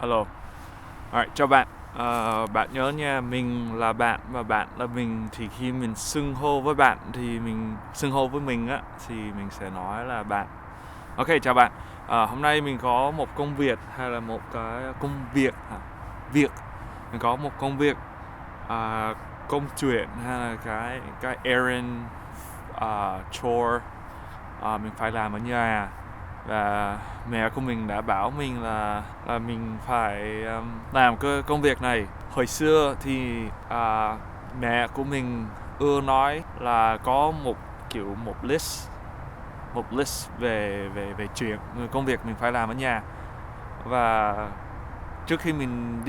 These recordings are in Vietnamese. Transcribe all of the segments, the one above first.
Hello. Alright, chào bạn. Bạn nhớ nha, mình là bạn và bạn là mình. Thì khi mình xưng hô với bạn thì mình xưng hô với mình á thì mình sẽ nói là bạn. Ok, chào bạn. Hôm nay mình có một công việc hay là một cái công việc việc mình có một công việc, công chuyện hay là cái errand, chore, mình phải làm ở nhà. Và mẹ của mình đã bảo mình là mình phải làm cái công việc này. Hồi xưa thì mẹ của mình ưa nói là có một list về chuyện công việc mình phải làm ở nhà. Và trước khi mình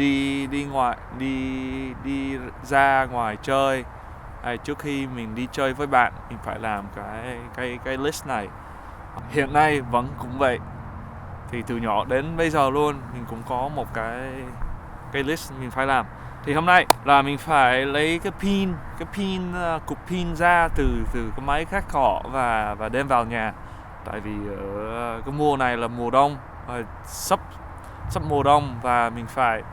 đi ra ngoài chơi, hay trước khi mình đi chơi với bạn, mình phải làm cái list này. Hiện nay vẫn cũng vậy. Thì từ nhỏ đến bây giờ luôn mình cũng có một cái list mình phải làm. Thì hôm nay là mình phải lấy cục pin ra từ cái máy cắt cỏ và đem vào nhà. Tại vì ở cái mùa này là mùa đông, sắp mùa đông, và mình phải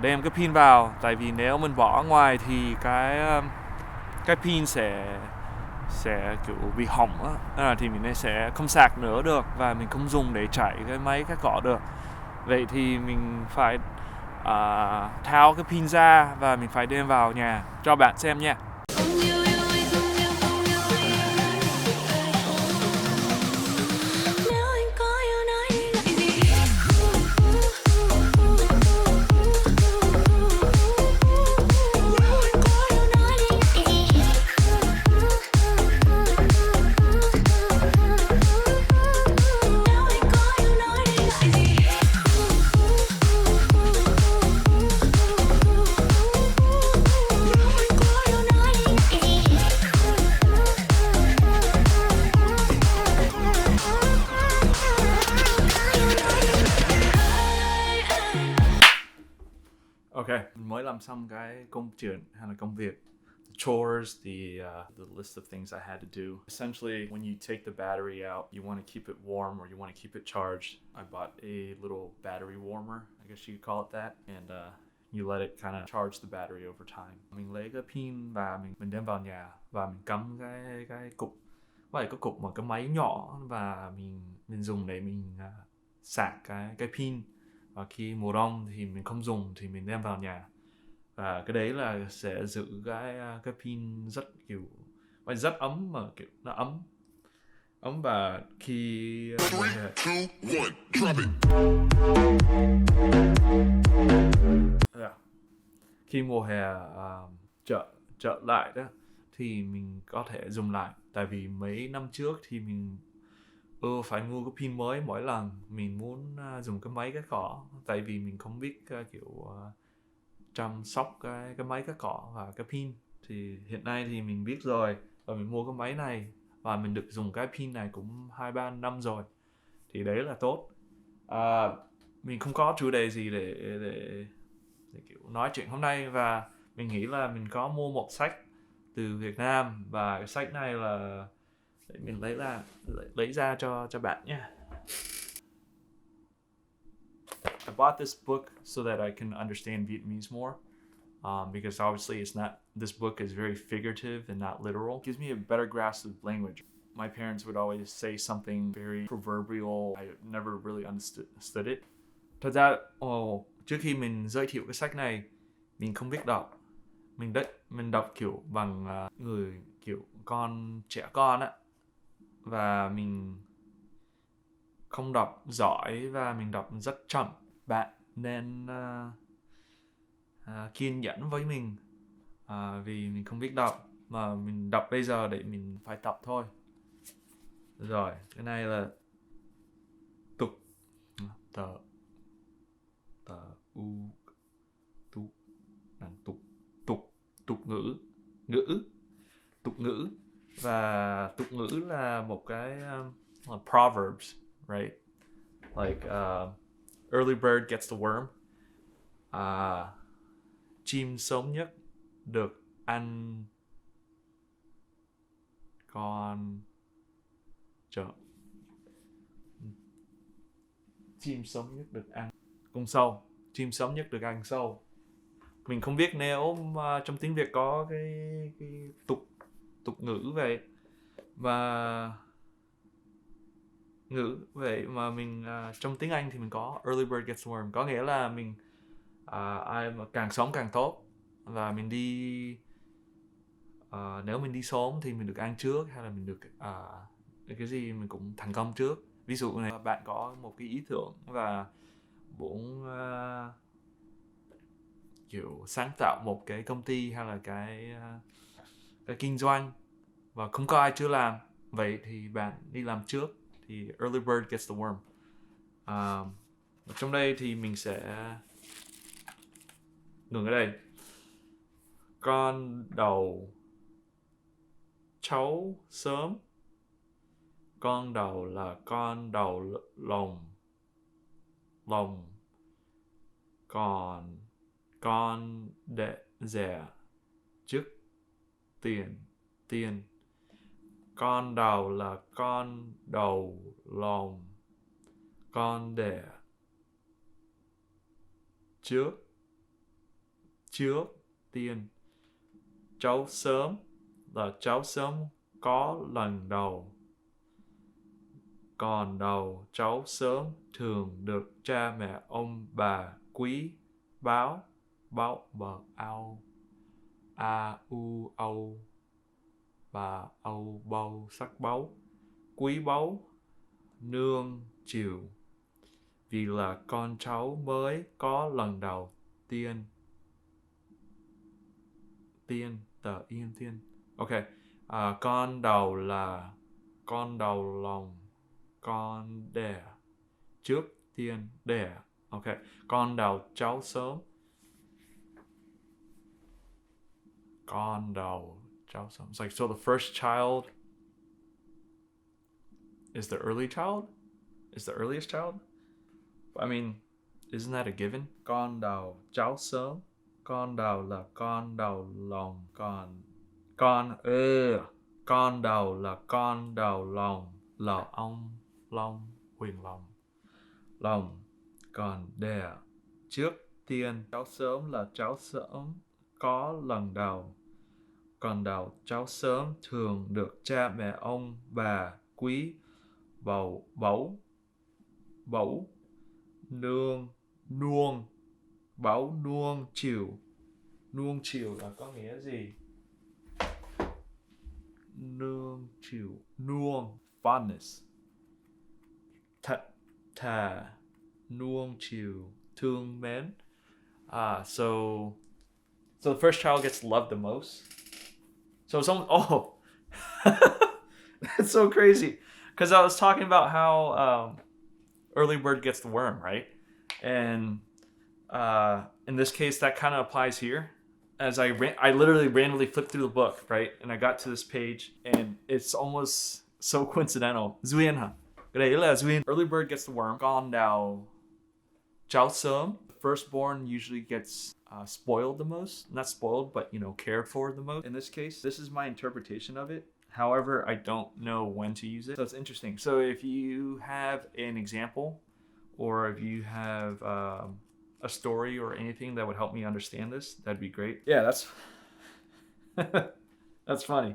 đem cái pin vào. Tại vì nếu mình bỏ ngoài thì cái pin sẽ kiểu bị hỏng á, thì mình sẽ không sạc nữa được và mình không dùng để chạy cái máy cắt cỏ được. Vậy thì mình phải tháo cái pin ra và mình phải đem vào nhà cho bạn xem nha. Ok, mình mới làm xong cái công chuyện hay là công việc. The chores, the list of things I had to do. Essentially, when you take the battery out, you want to keep it warm or you want to keep it charged. I bought a little battery warmer, I guess you could call it that, and you let it kind of charge the battery over time. Mình lấy cái pin và mình đem vào nhà và mình cắm cái cục, vậy cái cục một cái máy nhỏ, và mình dùng để mình sạc cái pin. Và khi mùa đông thì mình không dùng thì mình đem vào nhà. Và cái đấy là sẽ giữ cái pin rất rất ấm, mà kiểu nó ấm. Và khi mùa hè, khi mùa hè trở lại đó thì mình có thể dùng lại. Tại vì mấy năm trước thì mình phải mua cái pin mới mỗi lần mình muốn dùng cái máy cắt cỏ. Tại vì mình không biết chăm sóc cái máy cắt cỏ và cái pin. Thì hiện nay thì mình biết rồi, và mình mua cái máy này và mình được dùng cái pin này cũng 2-3 năm rồi. Thì đấy là tốt. Mình không có chủ đề gì để kiểu nói chuyện hôm nay, và mình nghĩ là mình có mua một sách từ Việt Nam, và cái sách này là để mình lấy ra cho bạn nhé. I bought this book so that I can understand Vietnamese more, because obviously this book is very figurative and not literal. It gives me a better grasp of language. My parents would always say something very proverbial. I never really understood it. Thật ra, trước khi mình giới thiệu cái sách này, mình không biết đọc. Mình đọc kiểu bằng người kiểu trẻ con á. Và mình không đọc giỏi và mình đọc rất chậm. Bạn nên kiên nhẫn với mình, vì mình không biết đọc, mà mình đọc bây giờ để mình phải tập thôi. Rồi, cái này là tục tục ngữ. Và tục ngữ là một cái proverbs, right? Like early bird gets the worm. Chim sớm nhất được ăn con chim sớm nhất được ăn Con sâu. Chim sớm nhất được ăn sâu. Mình không biết nếu mà trong tiếng Việt có cái tục ngữ vậy mà mình trong tiếng Anh thì mình có early bird gets the worm, có nghĩa là mình ai mà càng sớm càng tốt, và mình đi nếu mình đi sớm thì mình được ăn trước, hay là mình được cái gì mình cũng thành công trước. Ví dụ này, bạn có một cái ý tưởng và muốn kiểu sáng tạo một cái công ty hay là cái kinh doanh và không có ai chưa làm, vậy thì bạn đi làm trước, thì early bird gets the worm. Trong đây thì mình sẽ ngừng ở đây. Con đầu cháu sớm. Con đầu là con đầu lồng. Còn con rẻ trước tiên. Con đầu là con đầu lòng. Con đẻ trước tiên. Cháu sớm là cháu sớm có lần đầu. Còn đầu cháu sớm thường được cha mẹ ông bà quý báu bờ ao a u âu bà âu bâu sắc báu quý báu nương chiều, vì là con cháu mới có lần đầu tiên. Ok. Con đầu là con đầu lòng. Con đẻ trước tiên đẻ. Ok. Con đầu cháu sớm. Con đầu cháu sớm. It's like, so the first child is the early child? Is the earliest child? I mean, isn't that a given? Con đầu cháu sớm. Con đầu là con đầu lòng. Con đầu là con đầu lòng. Huyền lòng. Còn đẻ trước tiên. Cháu sớm là cháu sớm có lần đầu. Còn đầu cháu sớm thường được cha mẹ ông bà quý báu nuông chiều. Nuông chiều là có nghĩa gì? Nuông chiều. Nuông, fondness. Thà nuông chiều, thương mến. So the first child gets loved the most. So that's so crazy, because I was talking about how early bird gets the worm, right? And in this case, that kind of applies here. As I literally randomly flipped through the book, right? And I got to this page, and it's almost so coincidental. Duyên hả? Cái đấy là duyên. Early bird gets the worm. Con đào cháu sớm. Firstborn usually gets spoiled the most. Not spoiled, but cared for the most. In this case, this is my interpretation of it. However, I don't know when to use it. So it's interesting. So if you have an example, or if you have a story or anything that would help me understand this, that'd be great. Yeah, that's that's funny.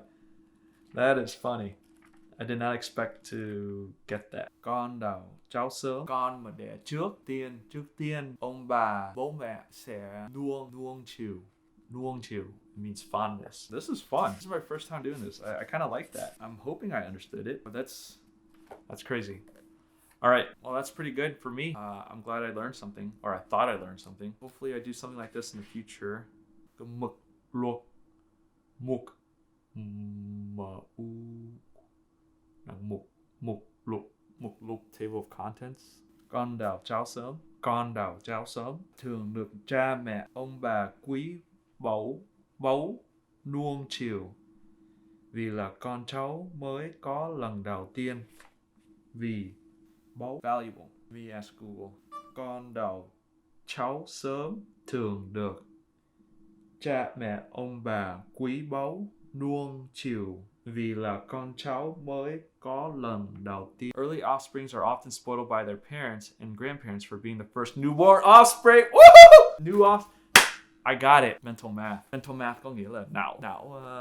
That is funny. I did not expect to get that. Con đầu cháu sớm. Con mà đẻ trước tiên ông bà bố mẹ sẽ nuông chiều. Nuông chiều means fondness. This is fun. This is my first time doing this. I kind of like that. I'm hoping I understood it, but that's crazy. All right, well, that's pretty good for me. I'm glad I learned something, or I thought I learned something. Hopefully I do something like this in the future. Cái mực luộc mục lục table of contents. Con đào cháu sớm. Con đào cháu sớm thường được cha mẹ ông bà quý báu nuông chiều, vì là con cháu mới có lần đầu tiên. Vì báu valuable. Let me ask Google. Con đầu cháu sớm thường được cha mẹ ông bà quý báu nuông chiều vì là con cháu mới có lần đầu tiên. Early offsprings are often spoiled by their parents and grandparents for being the first newborn offspring. Woo! New off. I got it. Mental math. Mental math có nghĩa là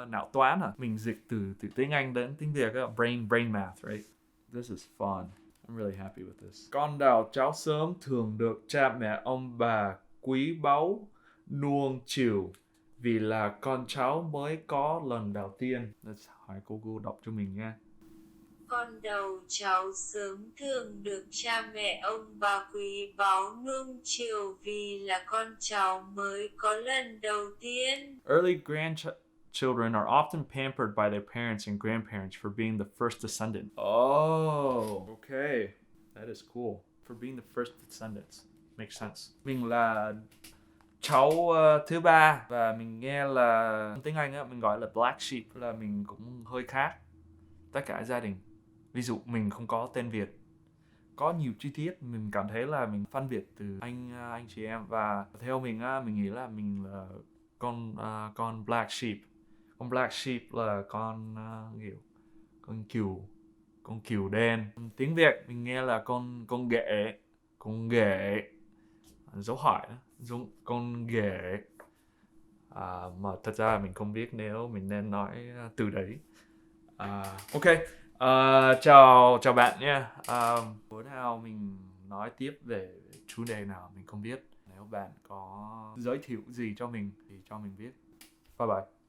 não toán à? Mình dịch từ tiếng Anh đến tiếng Việt á. Brain math, right? This is fun. I'm really happy with this. Con đào cháu sớm thường được cha mẹ ông bà quý báu nuông chiều vì là con cháu mới có lần đầu tiên. Let's hỏi cô đọc cho mình nha. Con đầu cháu sớm thường được cha mẹ ông bà quý báu nuông chiều vì là con cháu mới có lần đầu tiên. Early grandchildren are often pampered by their parents and grandparents for being the first descendant. Oh, okay. That is cool. For being the first descendants. Makes sense. Mình là cháu thứ ba và mình nghe là tiếng Anh á, mình gọi là black sheep, là mình cũng hơi khác tất cả gia đình. Ví dụ mình không có tên Việt, có nhiều chi tiết mình cảm thấy là mình phân biệt từ anh chị em, và theo mình á, mình nghĩ là mình là con black sheep. Con black sheep là con cừu đen. Tiếng Việt mình nghe là con ghệ, dấu hỏi đó, giống con ghệ. Mà thật ra mình không biết nếu mình nên nói từ đấy. Ok, chào bạn nhé. Bữa nào mình nói tiếp về chủ đề nào mình không biết. Nếu bạn có giới thiệu gì cho mình thì cho mình biết. Bye bye.